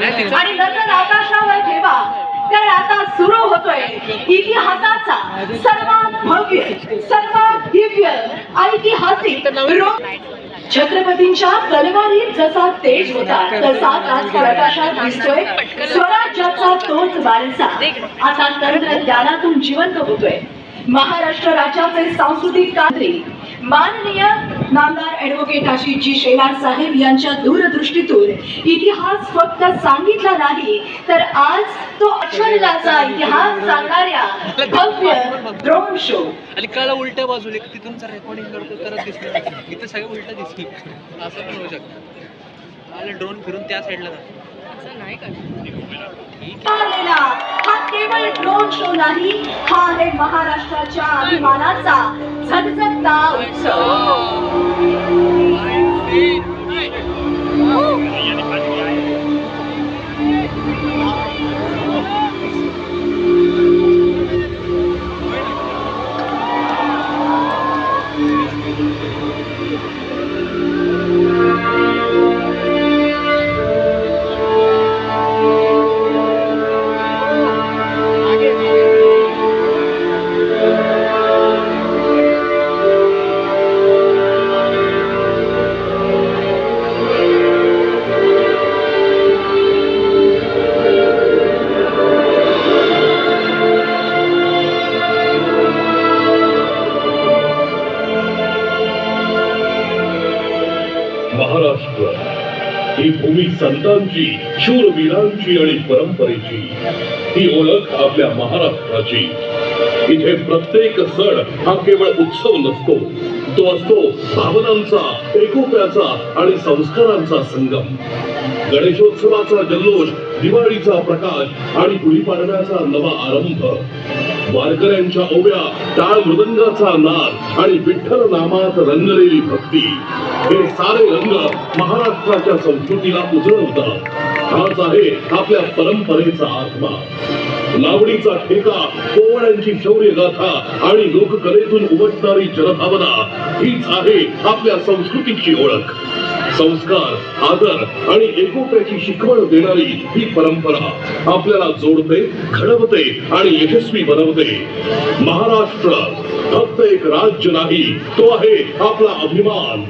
आणि नजर आकाशावर ठेवा, कारण आता सुरू होतोय इतिहासाचा सर्वात भव्य, सर्वात दिव्य, ऐतिहासिक छत्रपतींच्या तलवारीत जसा तेज होता तसाच आज प्रकाशात दिसतोय स्वराज्याचा तोच वारसा आता तंत्रज्ञानातून जिवंत होतोय. महाराष्ट्र राज्याचे सांस्कृतिक कार्य माननीय नामदार ॲडव्होकेट आशिषजी शेलार साहेब यांच्या दूरदृष्टीतून इतिहास फक्त सांगितला नाही तर आज तो अक्षराचा इतिहास सांगणाऱ्या भव्य ड्रोन शो अलीकडे उलट्या बाजूला तिथूनचा रेकॉर्डिंग करतो करत दिसतो, इथे सगळं उलट दिसतो, असं पण होऊ शकतं. ड्रोन फिरून त्या साईडला असं नाही हा केवळ ड्रोन शो नाही, हा आहे महाराष्ट्राच्या अभिमानाचा झगझगता उत्सव. महाराष्ट्र ही भूमी संतांची, शूरवीरांची आणि परंपरेची, ही ओळख आपल्या महाराष्ट्राची. इथे प्रत्येक सण हा केवळ उत्सव नसतो, तो असतो भावनांचा, एकोप्याचा आणि संस्कारांचा संगम. गणेशोत्सवाचा जल्लोष, दिवाळीचा प्रकाश आणि गुढीपाडव्याचा नवा आरंभ, वारकऱ्यांच्या ओव्या, टाळ मृदंगाचा नाद आणि विठ्ठल नामात रंगलेली भक्ती, हे सारे रंग महाराष्ट्राच्या संस्कृतीला उजळवतात. हाच आहे आपल्या परंपरेचा आत्मा. लावणीचा ठेका, पोवाड्यांची शौर्य गाथा आणि लोककलेतून उमटणारी जनभावना, हीच आहे आपल्या संस्कृतीची ओळख. संस्कार, आदर आणि एकोप्याची शिकवण देणारी ही परंपरा आपल्याला जोडते, घडवते आणि यशस्वी बनवते. महाराष्ट्र फक्त एक राज्य नाही, तो आहे आपला अभिमान.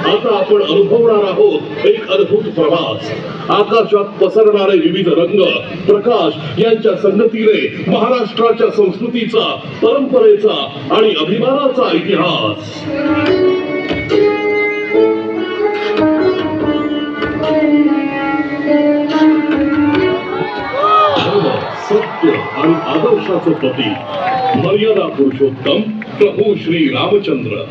आता आपण अनुभवणार आहोत एक अद्भुत प्रवास. आकाशात पसरणारे विविध रंग, प्रकाश यांच्या संगतीने महाराष्ट्राच्या संस्कृतीचा, परंपरेचा आणि अभिमानाचा इतिहास. सत्य आणि आदर्शाचं प्रतीक, मर्यादा पुरुषोत्तम प्रभू श्री रामचंद्र.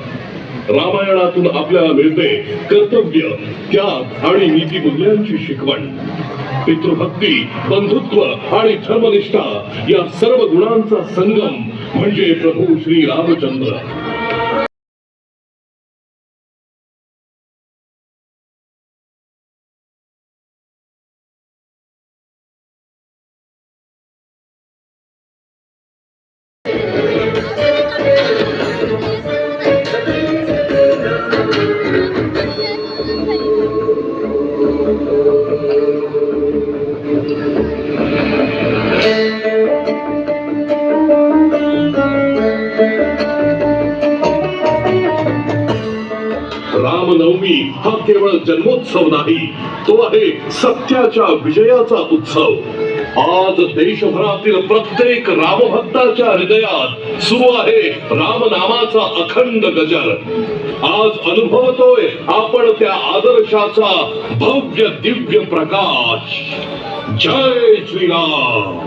रामायणातून आपल्याला मिळते कर्तव्य, त्याग आणि नीतिमूल्यांची शिकवण. पितृभक्ती, बंधुत्व आणि धर्मनिष्ठा या सर्व गुणांचा संगम म्हणजे प्रभू श्री रामचंद्र. रामनवमी हा केवळ जन्मोत्सव नाही, तो आहे सत्याच्या विजयाचा उत्सव. आज देशभरातील प्रत्येक रामभक्ताच्या हृदयात सुरू आहे रामनामाचा अखंड गजर. आज अनुभवतोय आपण त्या आदर्शाचा भव्य दिव्य प्रकाश. जय श्रीराम.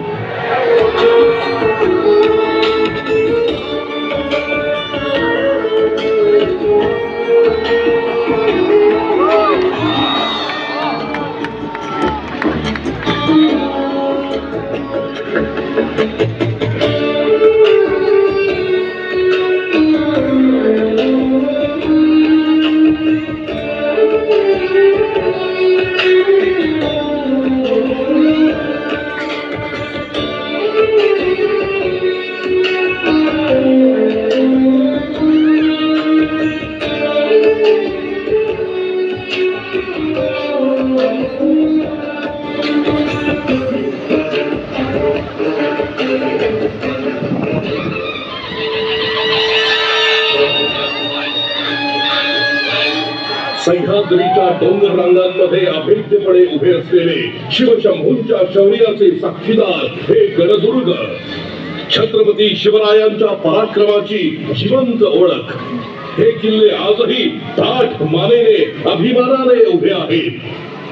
डोंगर रांगांमध्ये अभेद्यपणे उभे असलेले शिवशंभूंच्या शौर्याचे साक्षीदार हे गडदुर्ग, छत्रपती शिवरायांच्या पराक्रमाची जिवंत ओळख. हे किल्ले आजही ताठ मानेने अभिमानाने उभे आहेत.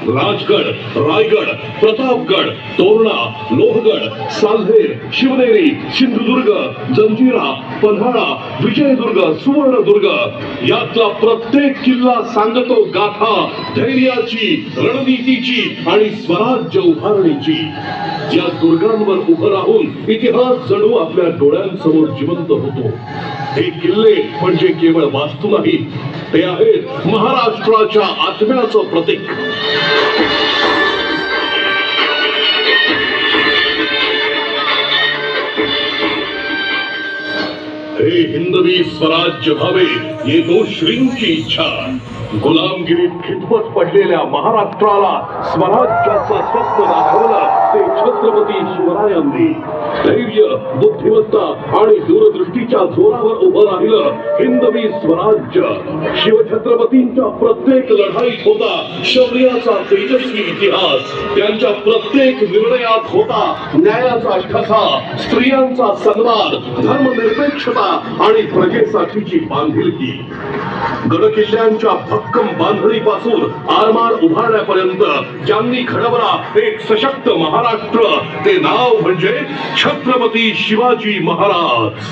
राजगड, रायगड, प्रतापगड, तोरणा, लोहगड, साल्हेर, शिवनेरी, सिंधुदुर्ग, जंजिरा, पन्हाळा, विजयदुर्ग, सुवर्णदुर्ग यातला प्रत्येक किल्ला सांगतो गाथा धैर्याची, रणनीतीची आणि स्वराज्य उभारणीची. या दुर्गांवर उभं राहून इतिहास जणू आपल्या डोळ्यांसमोर जिवंत होतो. हे किल्ले म्हणजे केवळ वास्तू नाही, ते आहेत महाराष्ट्राच्या आत्म्याचं प्रतीक. हे हिंदवी स्वराज्य व्हावे येतो श्रींची इच्छा. गुलामगिरीत खितपत पडलेल्या महाराष्ट्राला स्वराज्याचं स्वप्न दाखवलं ते छत्रपती शिवरायांनी. धैर्य, बुद्धिमत्ता आणि दूरदृष्टीच्या जोरावर उभं राहिलं हिंदवी स्वराज्य. शिवछत्रपतींच्या प्रत्येक लढाईत होता शौर्याचा तेजस्वी इतिहास. त्यांच्या प्रत्येक निर्णयात होता न्यायाचा ठसा, स्त्रियांचा सन्मान, धर्मनिरपेक्षता आणि प्रजेसाठीची बांधिलकी. गडकिल्ल्यांच्या भक्कम बांधणीपासून आरमार उभारण्यापर्यंत ज्यांनी घडवला एक सशक्त महाराष्ट्र, ते नाव म्हणजे छत्रपती शिवाजी महाराज.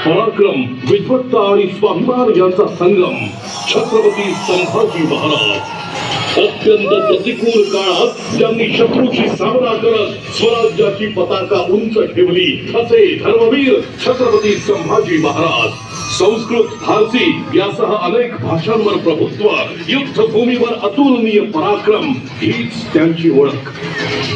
पराक्रम, विद्वत्ता आणि स्वाभिमान यांचा संगम छत्रपती संभाजी महाराज. अत्यंत प्रतिकूल काळात ज्यांनी शत्रूशी सामना करत स्वराज्याची पताका उंच ठेवली असे धर्मवीर छत्रपती संभाजी महाराज. संस्कृत, फारसी यासह अनेक भाषांवर प्रभुत्व, युद्धभूमीवर अतुलनीय पराक्रम हीच त्यांची ओळख.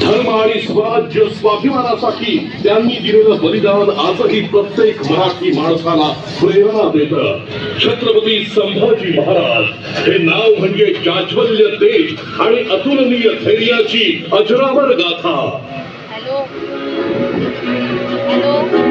धर्म आणि स्वराज्य स्वाभिमानासाठी त्यांनी दिलेलं बलिदान आजही प्रत्येक मराठी माणसाला प्रेरणा देतं. छत्रपती संभाजी महाराज हे नाव म्हणजे जाज्वल्य देश आणि अतुलनीय धैर्याची अजरामर गाथा. हॅलो हॅलो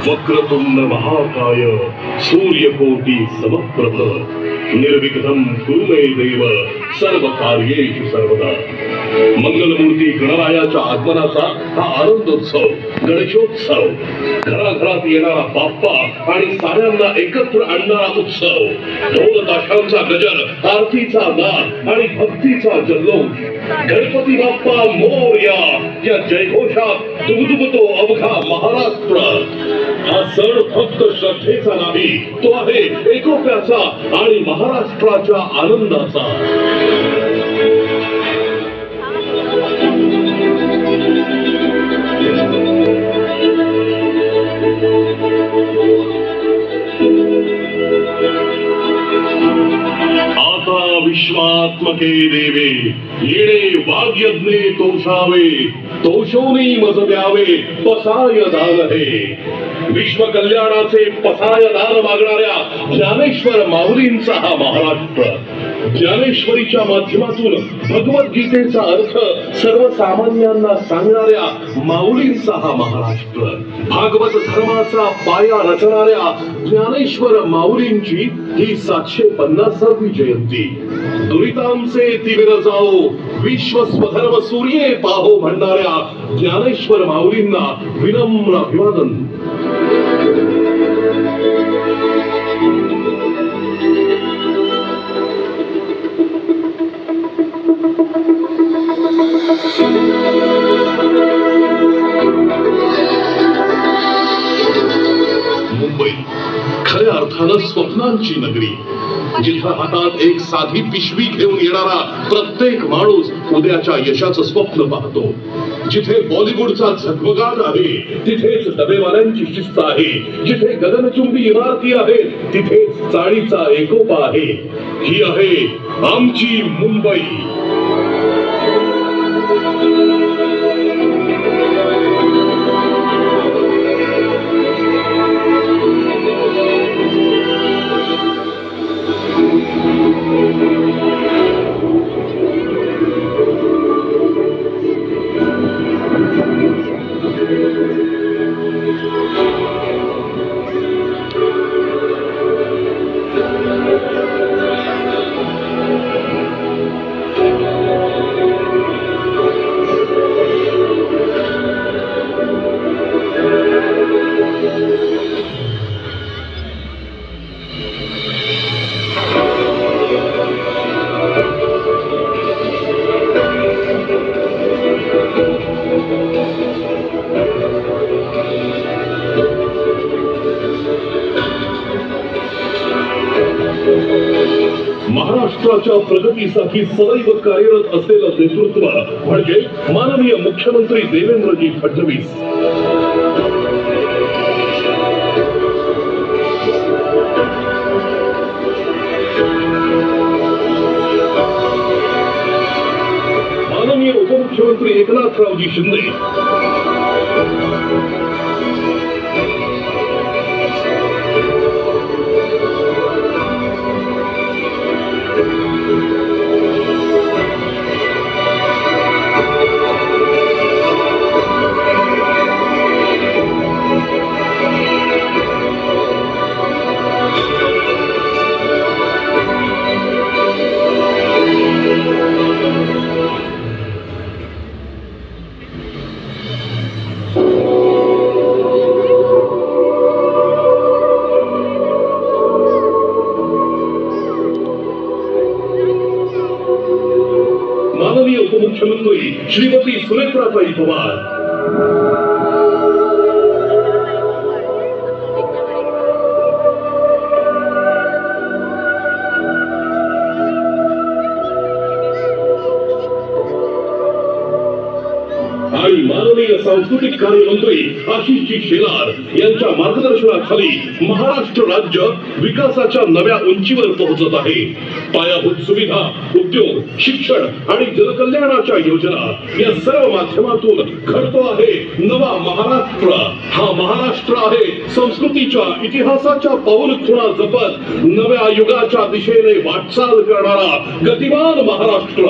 वक्रतुंड महाकाय सूर्यकोटि समप्रभ निर्विघ्नं कुरु मे देव सर्व कार्येषु सर्वदा. मंगलमूर्ती गणरायाच्या आगमनाचा हा आनंदोत्सव, गणेशोत्सव, घराघरात येणारा बाप्पा आणि साऱ्यांना एकत्र आणणारा उत्सव. ढोल ताशांचा गजर, आरतीचा नाद आणि भक्तीचा जल्लोष. गणपती बाप्पा मोरया या जयघोषात दुमदुमतो अवघा महाराष्ट्र. हा सण फक्त श्रद्धेचा नाही, तो आहे एकोप्याचा आणि महाराष्ट्राच्या आनंदाचा. आता विश्वात्मके देवे येणे वाग्यज्ञे तोषावे, तोषोनी मज द्यावे पसाय दान हे. विश्व कल्याणाचे पसाय दान मागणाऱ्या ज्ञानेश्वर माऊलींचा हा महाराष्ट्र. ज्ञानेश्वरीच्या माध्यमातून भगवद्गीतेचा अर्थ सर्वसामान्यांना सांगणाऱ्या माऊलींचा हा महाराष्ट्र. भागवत धर्माचा पाया रचणाऱ्या ज्ञानेश्वर माऊलींची ही 750वी जयंती. दुरितांचे तिमिर जाओ, विश्व स्वधर्म सूर्ये पाहो म्हणणाऱ्या ज्ञानेश्वर माऊलींना विनम्र अभिवादन. मुंबई खऱ्या अर्थानं स्वप्नांची नगरी, जिथं हातात एक साधी पिशवी घेऊन येणारा प्रत्येक माणूस उद्याच्या यशाचं स्वप्न पाहतो. जिथे बॉलिवूडचा झगमगाट आहे तिथेच डबेवाल्यांची शिस्त आहे. जिथे गगनचुंबी इमारती आहेत तिथेच चाळीचा एकोपा आहे. ही आहे आमची मुंबई. महाराष्ट्राच्या प्रगतीसाठी सदैव कार्यरत असलेलं नेतृत्व म्हणजे माननीय मुख्यमंत्री देवेंद्रजी फडणवीस. माननीय उपमुख्यमंत्री एकनाथरावजी शिंदे. माननीय उपमुख्यमंत्री श्रीमती सुनेत्राताई पवार. आणि माननीय सांस्कृतिक कार्यमंत्री आशिषजी शेलार यांच्या मार्गदर्शनाखाली महाराष्ट्र राज्य विकासाच्या नव्या उंचीवर पोहोचत आहे. पायाभूत सुविधा, उद्योग, शिक्षण आणि जनकल्याणाच्या योजना या सर्व माध्यमातून घडतो आहे नवा महाराष्ट्र. हा महाराष्ट्र आहे संस्कृतीच्या इतिहासाच्या पाऊलखुणा जपत नव्या युगाच्या दिशेने वाटचाल करणारा गतिमान महाराष्ट्र.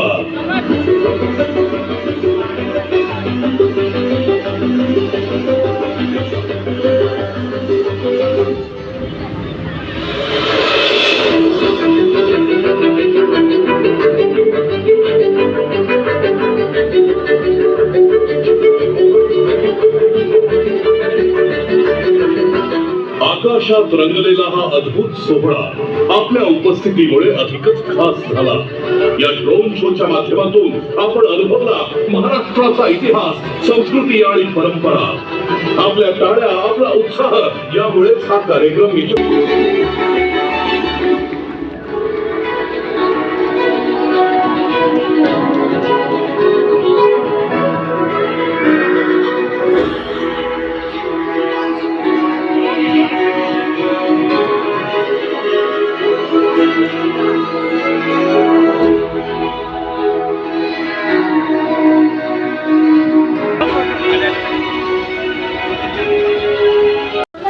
आकाशात रंगलेला हा अद्भुत सोहळा आपल्या उपस्थितीमुळे अधिकच खास झाला. या ड्रोन शोच्या माध्यमातून आपण अनुभवला महाराष्ट्राचा इतिहास, संस्कृती आणि परंपरा. आपल्या टाळ्या, आपला उत्साह यामुळेच हा कार्यक्रम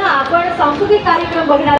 आपण सांस्कृतिक कार्यक्रम बघणार